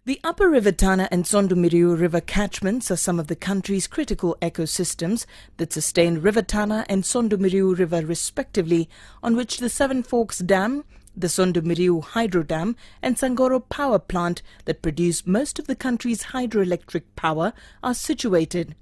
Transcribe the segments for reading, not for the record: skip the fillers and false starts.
The upper river Tana and Sondu Miriu river catchments are some of the country's critical ecosystems that sustain river Tana and Sondu Miriu river respectively, on which the Seven Forks Dam, the Sondu Miriu Hydro Dam and Sangoro Power Plant that produce most of the country's hydroelectric power are situated.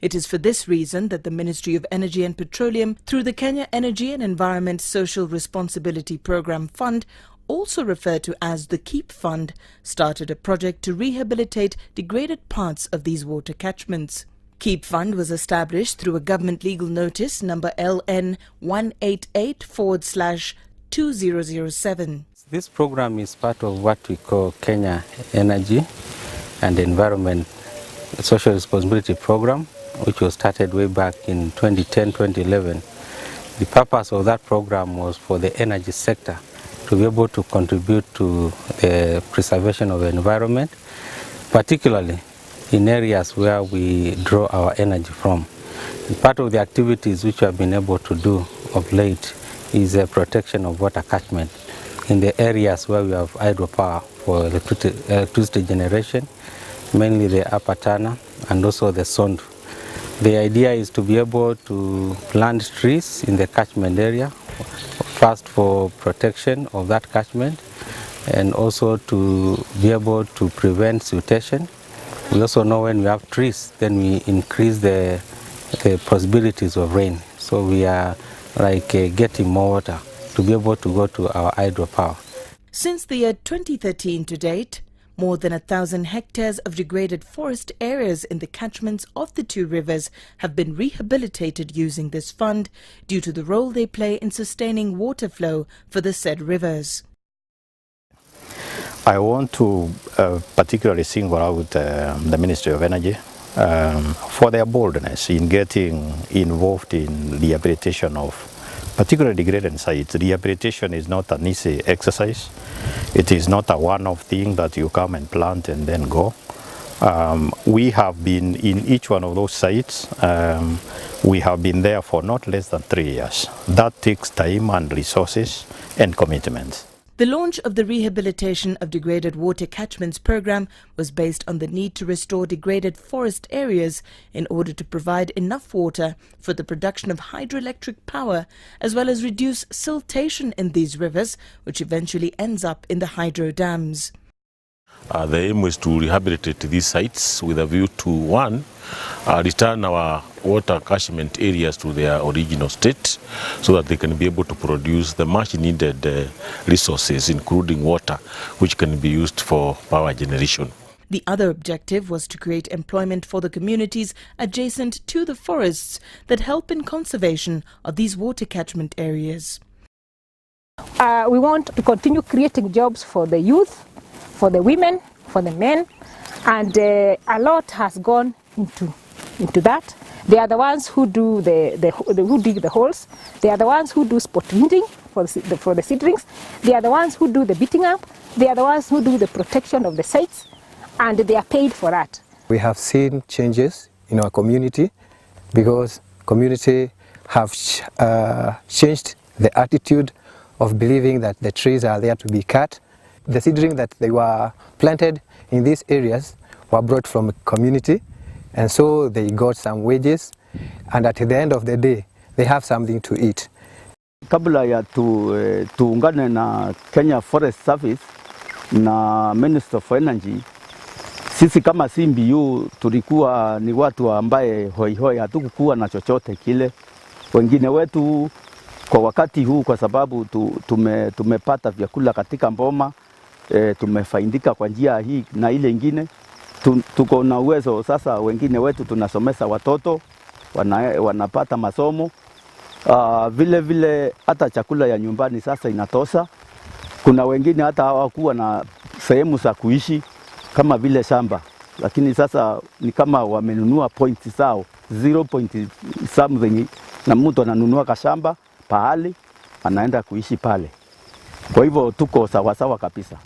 It is for this reason that the Ministry of Energy and Petroleum, through the Kenya Energy and Environment Social Responsibility Programme Fund, also referred to as the KEEP Fund, started a project to rehabilitate degraded parts of these water catchments. KEEP Fund was established through a government legal notice number LN 188/2007. This program is part of what we call Kenya Energy and Environment Social Responsibility Program, which was started way back in 2010-2011. The purpose of that program was for the energy sector to be able to contribute to the preservation of the environment, particularly in areas where we draw our energy from. And part of the activities which we have been able to do of late is the protection of water catchment in the areas where we have hydropower for electricity generation, mainly the upper Tana and also the Sondu. The idea is to be able to plant trees in the catchment area, first for protection of that catchment and also to be able to prevent siltation. We also know when we have trees, then we increase the possibilities of rain. So we are like getting more water to be able to go to our hydropower. Since the year 2013 to date, more than 1,000 hectares of degraded forest areas in the catchments of the two rivers have been rehabilitated using this fund due to the role they play in sustaining water flow for the said rivers. I want to particularly single out the Ministry of Energy for their boldness in getting involved in rehabilitation of particularly degraded sites. Rehabilitation is not an easy exercise. It is not a one-off thing that you come and plant and then go. We have been in each one of those sites. We have been there for not less than 3 years. That takes time and resources and commitment. The launch of the Rehabilitation of Degraded Water Catchments program was based on the need to restore degraded forest areas in order to provide enough water for the production of hydroelectric power, as well as reduce siltation in these rivers, which eventually ends up in the hydro dams. The aim was to rehabilitate these sites with a view to, one, return our water catchment areas to their original state so that they can be able to produce the much needed resources, including water, which can be used for power generation. The other objective was to create employment for the communities adjacent to the forests that help in conservation of these water catchment areas. We want to continue creating jobs for the youth, for the women, for the men, and a lot has gone into that. They are the ones who do who dig the holes. They are the ones who do spot weeding for the seedlings. They are the ones who do the beating up. They are the ones who do the protection of the sites, and they are paid for that. We have seen changes in our community because community have changed the attitude of believing that the trees are there to be cut. The seedlings that they were planted in these areas were brought from a community, and so they got some wages, and at the end of the day they have something to eat. Kabla ya tuungane na Kenya Forest Service na Minister of Energy, sisi kama CMBU tulikuwa ni watu ambaye hoi hatukuwa na chochote kile. Wengine wetu kwa wakati huu, kwa sababu tumepata vyakula katika mboma, tumefaidika kwa njia hii na ile ingine, tuko na uwezo sasa. Wengine wetu tunasomesha watoto, wanapata masomo, vile hata chakula ya nyumbani sasa inatosha. Kuna wengine hata hawakuwa na sehemu za kuishi kama vile shamba, lakini sasa ni kama wamenunua points zao 0 point something, na mtu ananunua kashamba pahali anaenda kuishi pale. Kwa hivyo tuko sawa kabisa.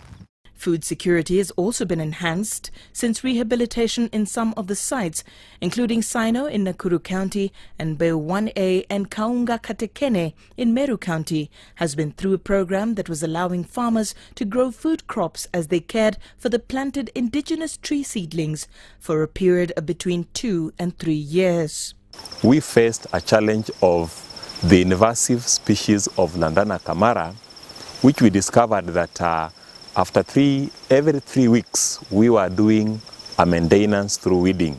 Food security has also been enhanced since rehabilitation in some of the sites, including Sino in Nakuru County and Beu 1A and Kaunga Katekene in Meru County, has been through a program that was allowing farmers to grow food crops as they cared for the planted indigenous tree seedlings for a period of between 2 and 3 years. We faced a challenge of the invasive species of Landana camara, which we discovered that after every 3 weeks, we were doing a maintenance through weeding.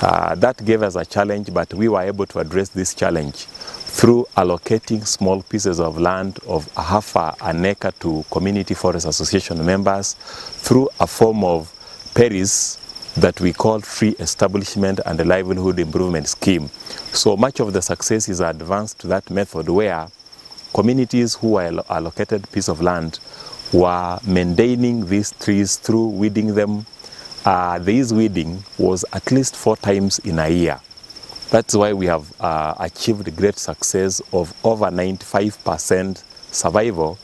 That gave us a challenge, but we were able to address this challenge through allocating small pieces of land of half an acre to Community Forest Association members through a form of PERIS that we call Free Establishment and Livelihood Improvement Scheme. So much of the success is advanced to that method where communities who were allocated a piece of land were maintaining these trees through weeding them. This weeding was at least 4 times in a year. That's why we have achieved great success of over 95% survival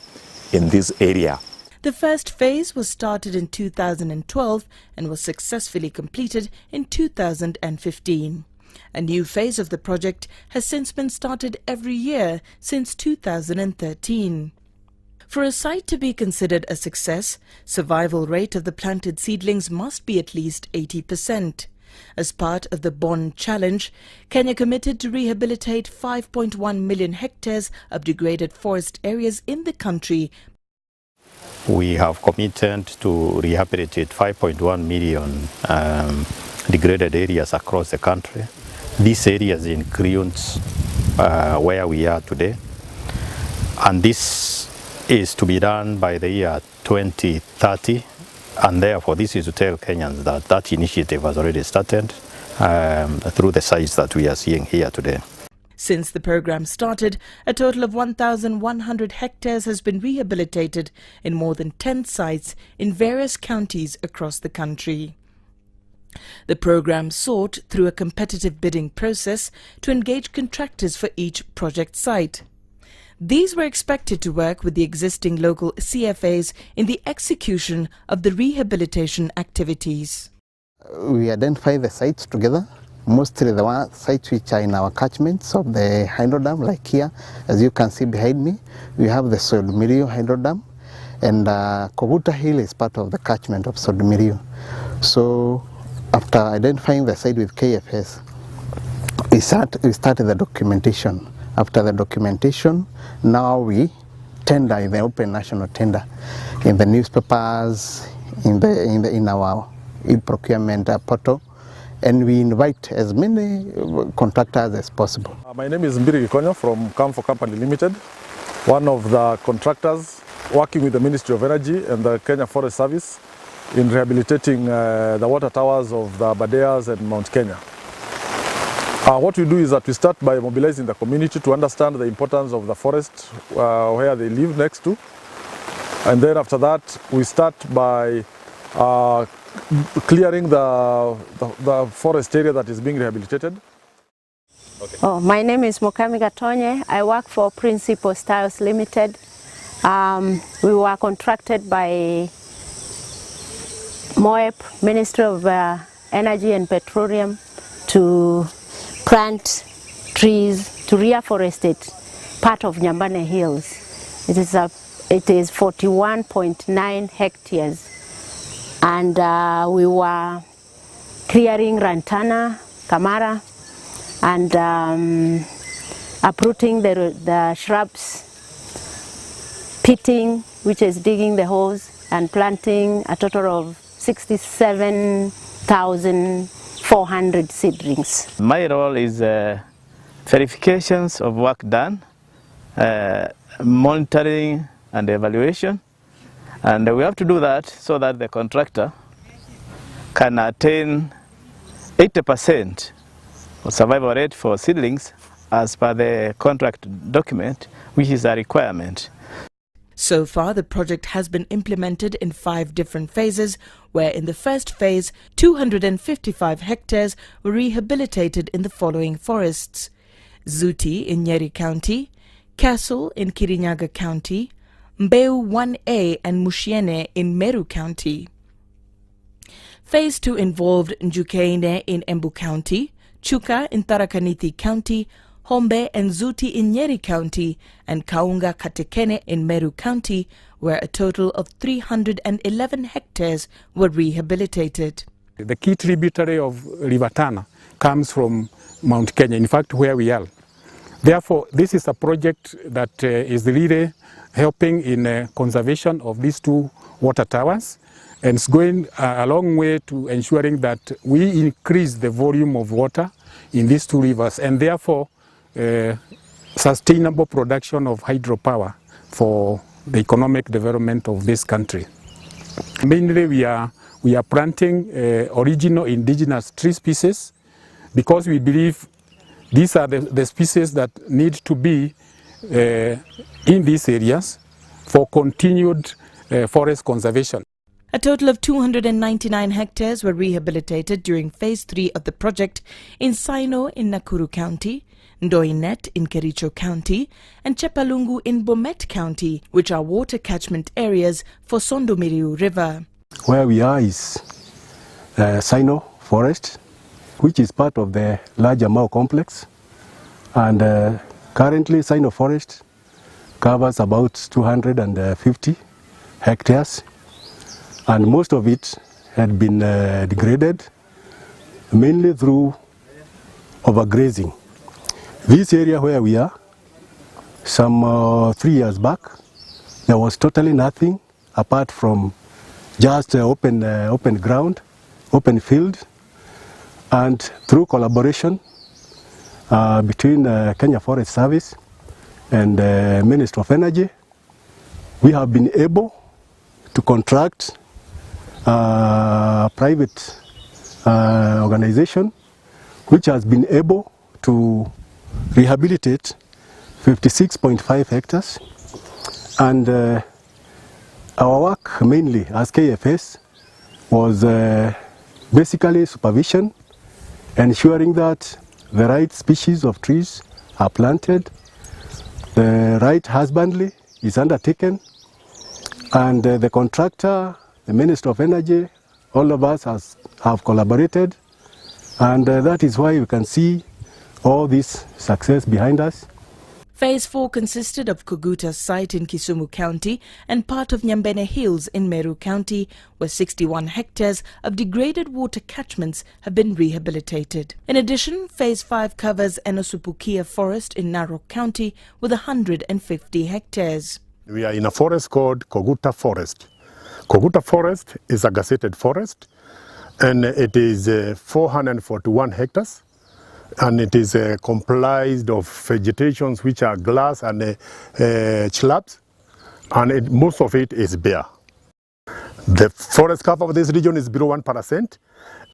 in this area. The first phase was started in 2012 and was successfully completed in 2015. A new phase of the project has since been started every year since 2013. For a site to be considered a success, survival rate of the planted seedlings must be at least 80%. As part of the Bond Challenge, Kenya committed to rehabilitate 5.1 million hectares of degraded forest areas in the country. We have committed to rehabilitate 5.1 million degraded areas across the country. These areas includes where we are today, and this is to be done by the year 2030, and therefore this is to tell Kenyans that that initiative has already started through the sites that we are seeing here today. Since the program started, a total of 1,100 hectares has been rehabilitated in more than 10 sites in various counties across the country. The program sought through a competitive bidding process to engage contractors for each project site. These were expected to work with the existing local CFAs in the execution of the rehabilitation activities. We identify the sites together, mostly the sites which are in our catchments of the hydro dam, like here, as you can see behind me, we have the Sondu Miriu hydro dam, and Koguta Hill is part of the catchment of Sondu Miriu. So after identifying the site with KFS, we started the documentation. After the documentation, now we tender in the open national tender, in the newspapers, in our e-procurement portal, and we invite as many contractors as possible. My name is Miriu from Camfor Company Limited, one of the contractors working with the Ministry of Energy and the Kenya Forest Service in rehabilitating the water towers of the Aberdares and Mount Kenya. What we do is that we start by mobilizing the community to understand the importance of the forest where they live next to. And then after that, we start by clearing the forest area that is being rehabilitated. Okay. Oh, my name is Mokami Gatonye. I work for Principal Styles Limited. We were contracted by MOEP, Ministry of Energy and Petroleum, to plant trees to reforestate part of Nyambane Hills. It is 41.9 hectares, and we were clearing Tana, Camara, and uprooting the shrubs, pitting, which is digging the holes, and planting a total of 67,400 seedlings. My role is verifications of work done, monitoring and evaluation, and we have to do that so that the contractor can attain 80% of survival rate for seedlings as per the contract document, which is a requirement. So far, the project has been implemented in 5 different phases, where in the first phase, 255 hectares were rehabilitated in the following forests: Zuti in Nyeri County, Castle in Kirinyaga County, Mbeu 1A and Mushiene in Meru County. Phase 2 involved Njukeine in Embu County, Chuka in Tharaka-Nithi County, Hombe and Zuti in Nyeri County, and Kaunga Katekene in Meru County, where a total of 311 hectares were rehabilitated. The key tributary of River Tana comes from Mount Kenya, in fact where we are. Therefore, this is a project that is really helping in conservation of these 2 water towers, and it's going a long way to ensuring that we increase the volume of water in these 2 rivers, and therefore sustainable production of hydropower for the economic development of this country. Mainly we are planting original indigenous tree species, because we believe these are the species that need to be in these areas for continued forest conservation. A total of 299 hectares were rehabilitated during Phase 3 of the project in Saino in Nakuru County, Ndoinet in Kericho County, and Chepalungu in Bomet County, which are water catchment areas for Sondu Miriu River. Where we are is Saino Forest, which is part of the larger Mao complex, and currently Saino Forest covers about 250 hectares, and most of it had been degraded mainly through overgrazing. This area where we are, some 3 years back, there was totally nothing apart from just open ground, open field, and through collaboration between Kenya Forest Service and Ministry of Energy, we have been able to contract a private organization which has been able to rehabilitate 56.5 hectares, and our work mainly as KFS was basically supervision, ensuring that the right species of trees are planted, the right husbandry is undertaken, and the contractor, the Minister of Energy, all of us have collaborated, and that is why you can see all this success behind us. Phase 4 consisted of Koguta's site in Kisumu County and part of Nyambene Hills in Meru County, where 61 hectares of degraded water catchments have been rehabilitated. In addition, Phase 5 covers Enosupukia Forest in Narok County with 150 hectares. We are in a forest called Koguta Forest. Koguta Forest is a gazetted forest, and it is 441 hectares. And it is comprised of vegetations which are glass and shrubs, and most of it is bare. The forest cover of this region is below 1%,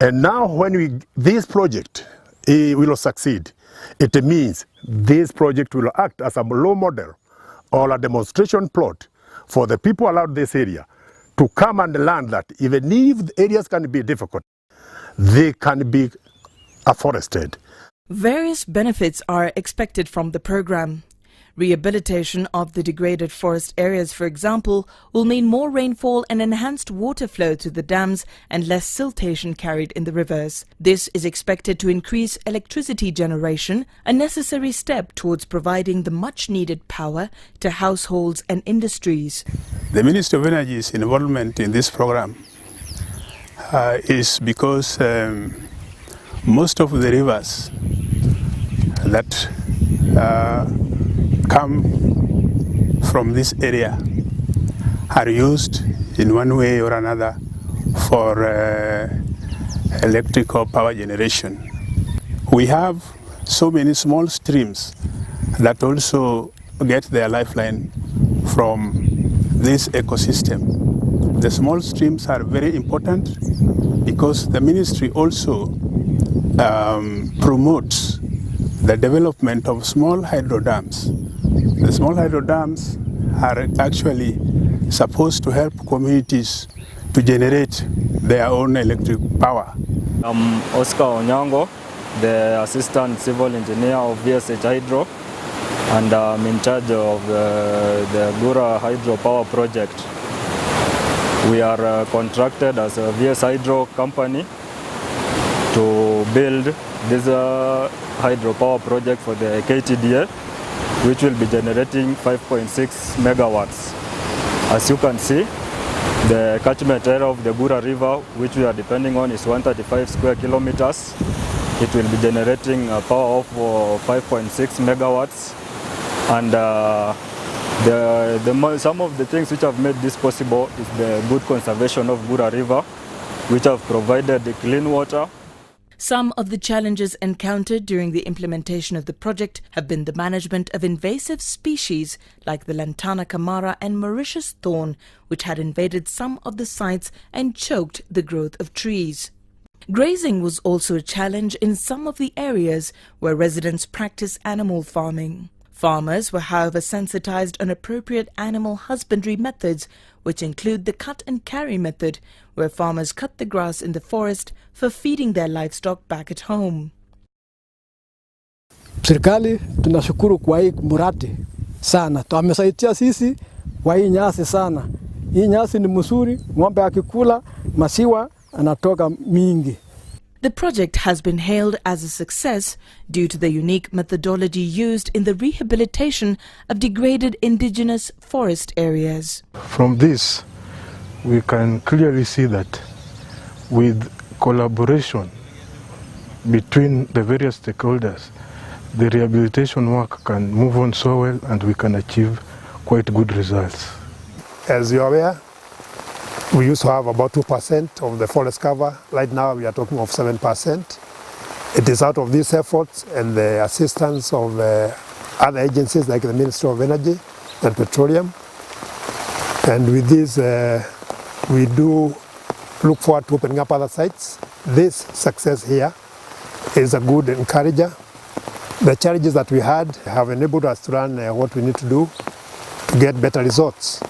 and now when this project will succeed, it means this project will act as a role model or a demonstration plot for the people around this area to come and learn that even if the areas can be difficult, they can be afforested. Various benefits are expected from the program. Rehabilitation of the degraded forest areas, for example, will mean more rainfall and enhanced water flow to the dams and less siltation carried in the rivers. This is expected to increase electricity generation, a necessary step towards providing the much-needed power to households and industries. The Ministry of Energy's involvement in this program is because most of the rivers that come from this area are used in one way or another for electrical power generation. We have so many small streams that also get their lifeline from this ecosystem. The small streams are very important because the ministry also promotes the development of small hydro dams. The small hydro dams are actually supposed to help communities to generate their own electric power. I'm Oscar Onyango, the Assistant Civil Engineer of VSH Hydro, and I'm in charge of the Gura Hydro Power Project. We are contracted as a VS Hydro company to build this hydropower project for the KTDA, which will be generating 5.6 megawatts. As you can see, the catchment area of the Gura River, which we are depending on, is 135 square kilometers. It will be generating a power of 5.6 megawatts. And some of the things which have made this possible is the good conservation of Gura River, which have provided the clean water. Some of the challenges encountered during the implementation of the project have been the management of invasive species like the Lantana camara and Mauritius thorn, which had invaded some of the sites and choked the growth of trees. Grazing was also a challenge in some of the areas where residents practice animal farming. Farmers were, however, sensitized on appropriate animal husbandry methods, which include the cut and carry method, where farmers cut the grass in the forest for feeding their livestock back at home. Serikali tunashukuru kwa hii muradi sana. Tumesaidia sisi kwa hii nyasi sana. Hii nyasi ni mzuri, ng'ombe akikula maziwa anatoka mingi. The project has been hailed as a success due to the unique methodology used in the rehabilitation of degraded indigenous forest areas. From this, we can clearly see that with collaboration between the various stakeholders, the rehabilitation work can move on so well and we can achieve quite good results. As you are aware, we used to have about 2% of the forest cover. Right now we are talking of 7%. It is out of these efforts and the assistance of other agencies like the Ministry of Energy and Petroleum. And with this, we do look forward to opening up other sites. This success here is a good encourager. The challenges that we had have enabled us to run what we need to do to get better results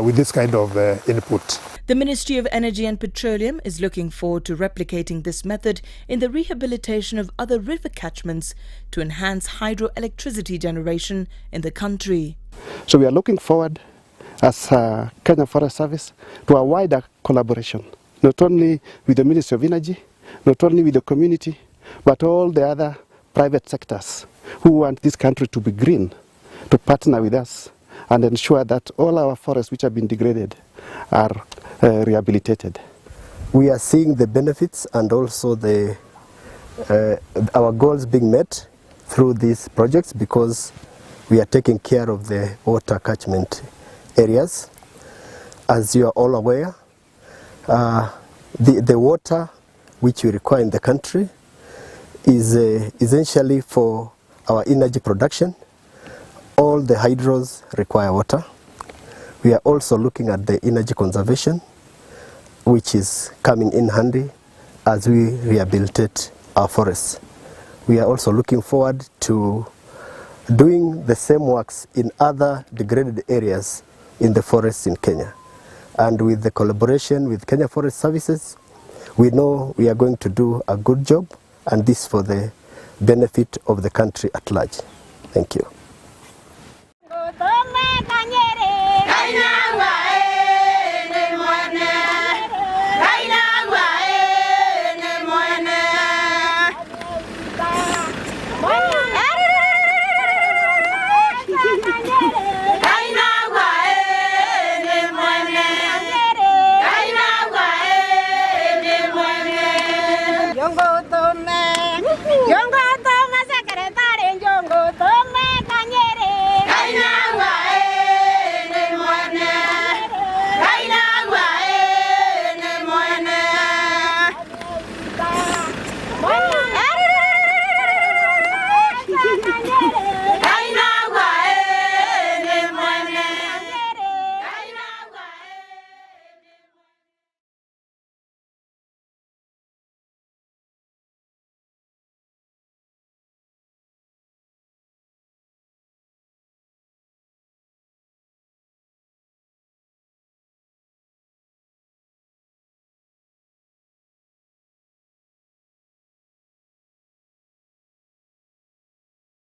with this kind of input. The Ministry of Energy and Petroleum is looking forward to replicating this method in the rehabilitation of other river catchments to enhance hydroelectricity generation in the country. So we are looking forward as Kenya Forest Service to a wider collaboration, not only with the Ministry of Energy, not only with the community, but all the other private sectors who want this country to be green, to partner with us and ensure that all our forests which have been degraded are rehabilitated. We are seeing the benefits and also our goals being met through these projects because we are taking care of the water catchment areas. As you are all aware, the water which we require in the country is essentially for our energy production. All the hydros require water. We are also looking at the energy conservation, which is coming in handy as we rehabilitate our forests. We are also looking forward to doing the same works in other degraded areas in the forests in Kenya. And with the collaboration with Kenya Forest Services, we know we are going to do a good job, and this for the benefit of the country at large. Thank you.